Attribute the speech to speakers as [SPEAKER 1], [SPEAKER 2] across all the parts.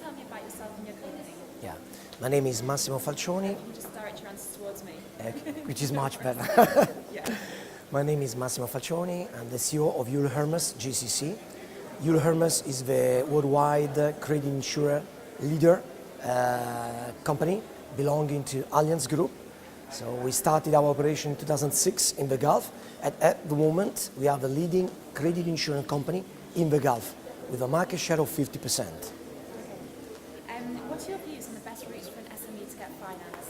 [SPEAKER 1] tell me about yourself and your company?
[SPEAKER 2] Yeah, my name is Massimo Falcioni,
[SPEAKER 1] You can just direct your answers towards me.
[SPEAKER 2] which is much better.
[SPEAKER 1] Yeah.
[SPEAKER 2] My name is Massimo Falcioni. I'm the CEO of Euler Hermes GCC. Euler Hermes is the worldwide credit insurer leader company belonging to Allianz Group. So we started our operation in 2006 in the Gulf, and at the moment we are the leading credit insurance company in the Gulf with a market share of 50%.
[SPEAKER 1] What's your views on the best routes for an SME to get finance?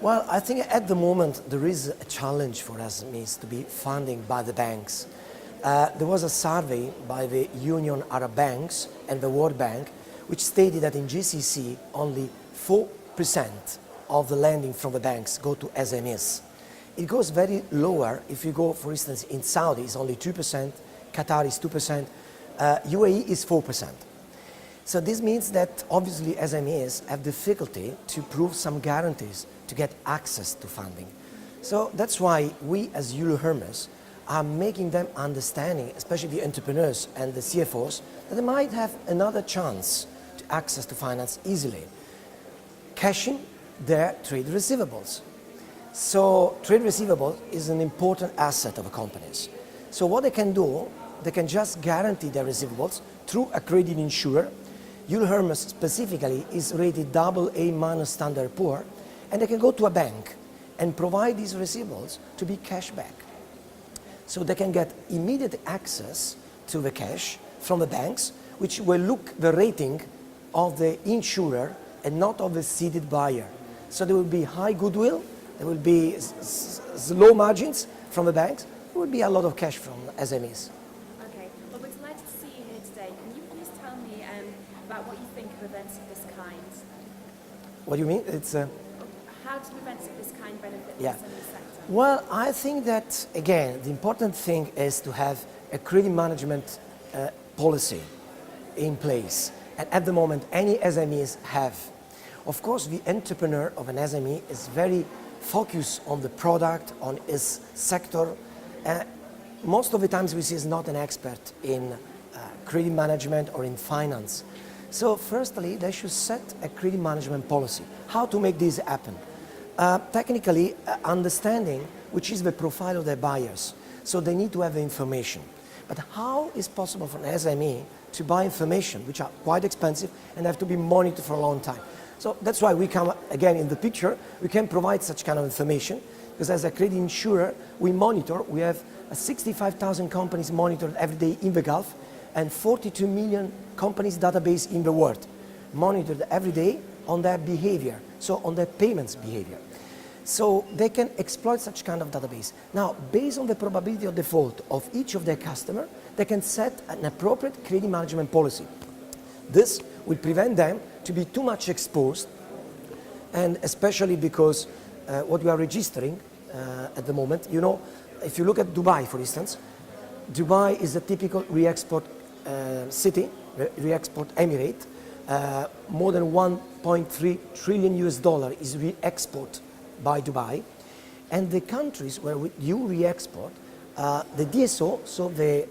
[SPEAKER 2] Well, I think at the moment there is a challenge for SMEs to be funded by the banks. There was a survey by the Union Arab Banks and the World Bank which stated that in GCC only 4% of the lending from the banks go to SMEs. It goes very lower if you go, for instance, in Saudi it's only 2%, Qatar is 2%, UAE is 4%. So this means that obviously SMEs have difficulty to prove some guarantees to get access to funding. So that's why we as Euler Hermes are making them understanding, especially the entrepreneurs and the CFOs, that they might have another chance to access to finance easily, cashing their trade receivables. So trade receivable is an important asset of a companies. So what they can do, they can just guarantee their receivables through a credit insurer. Euler Hermes specifically is rated AA- Standard & Poor, and they can go to a bank and provide these receivables to be cash back. So they can get immediate access to the cash from the banks, which will look the rating of the insurer and not of the seeded buyer. So there will be high goodwill, there will be low margins from the banks, there will be a lot of cash from SMEs.
[SPEAKER 1] Okay, well we're delighted to see you here today. Can you please tell me about what you think of events of this kind?
[SPEAKER 2] What do you mean?
[SPEAKER 1] How do events of this kind benefit
[SPEAKER 2] Yeah.
[SPEAKER 1] the SME sector?
[SPEAKER 2] Well, I think that, again, the important thing is to have a credit management policy in place. And at the moment, any SMEs have. Of course, the entrepreneur of an SME is very focused on the product, on his sector. Most of the times we see is not an expert in credit management or in finance. So firstly, they should set a credit management policy. How to make this happen? Technically, understanding which is the profile of their buyers. So they need to have the information. But how is possible for an SME to buy information which are quite expensive and have to be monitored for a long time? So that's why we come again in the picture. We can provide such kind of information because as a credit insurer, we monitor. We have 65,000 companies monitored every day in the Gulf and 42 million companies database in the world, monitored every day on their behavior, so on their payments behavior. So they can exploit such kind of database. Now, based on the probability of default of each of their customers, they can set an appropriate credit management policy. This will prevent them to be too much exposed, and especially because what we are registering at the moment, you know, if you look at Dubai, for instance, Dubai is a typical re-export city, re-export emirate. More than 1.3 trillion US dollar is re-export by Dubai, and the countries where you re-export, the DSO, so the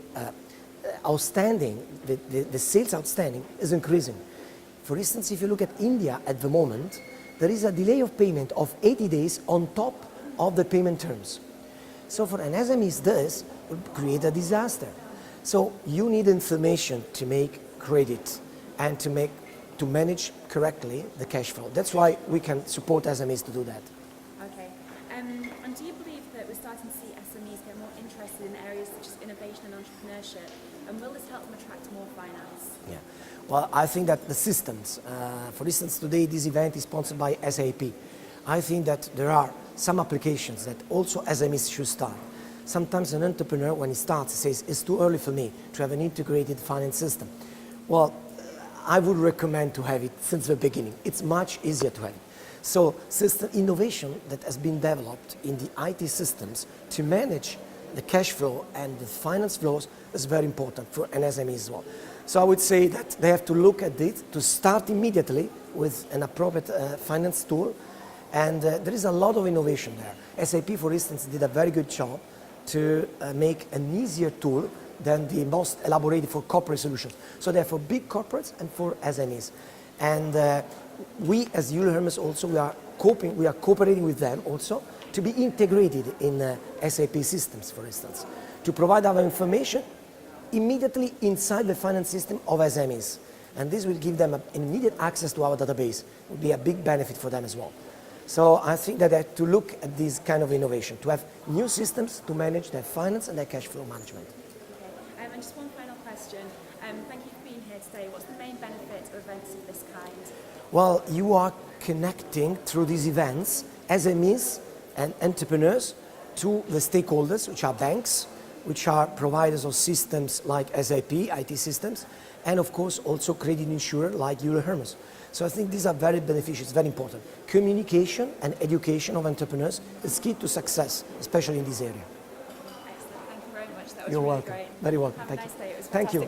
[SPEAKER 2] outstanding, the sales outstanding is increasing. For instance, if you look at India at the moment, there is a delay of payment of 80 days on top of the payment terms. So for an SME, this would create a disaster. So you need information to make credit and to manage correctly the cash flow. That's why we can support SMEs to do that.
[SPEAKER 1] Okay, and do you believe that we're starting to see SMEs get more interested in areas such as innovation and entrepreneurship, and will this help them attract more finance?
[SPEAKER 2] Yeah, well, I think that the systems, for instance, today this event is sponsored by SAP. I think that there are some applications that also SMEs should start. Sometimes an entrepreneur, when he starts, says, it's too early for me to have an integrated finance system. Well, I would recommend to have it since the beginning. It's much easier to have it. So system innovation that has been developed in the IT systems to manage the cash flow and the finance flows is very important for an SME as well. So I would say that they have to look at it, to start immediately with an appropriate finance tool. And there is a lot of innovation there. SAP, for instance, did a very good job to make an easier tool than the most elaborated for corporate solutions. So they're for big corporates and for SMEs. And we, as Euler Hermes, also we are cooperating with them also to be integrated in SAP systems, for instance, to provide our information immediately inside the finance system of SMEs. And this will give them an immediate access to our database. It will be a big benefit for them as well. So I think that they have to look at this kind of innovation, to have new systems to manage their finance and their cash flow management.
[SPEAKER 1] Okay. And just one final question. Thank you for being here today. What's the main benefit of events of this kind?
[SPEAKER 2] Well, you are connecting through these events SMEs and entrepreneurs to the stakeholders, which are banks, which are providers of systems like SAP, IT systems, and of course also credit insurer like Euler Hermes. So I think these are very beneficial, it's very important. Communication and education of entrepreneurs is key to success, especially in this area.
[SPEAKER 1] Excellent, thank you very much. That was
[SPEAKER 2] You're
[SPEAKER 1] really
[SPEAKER 2] welcome.
[SPEAKER 1] great.
[SPEAKER 2] Very welcome.
[SPEAKER 1] Have
[SPEAKER 2] Thank
[SPEAKER 1] a nice
[SPEAKER 2] you.
[SPEAKER 1] day. It was
[SPEAKER 2] Thank you.
[SPEAKER 1] fantastic.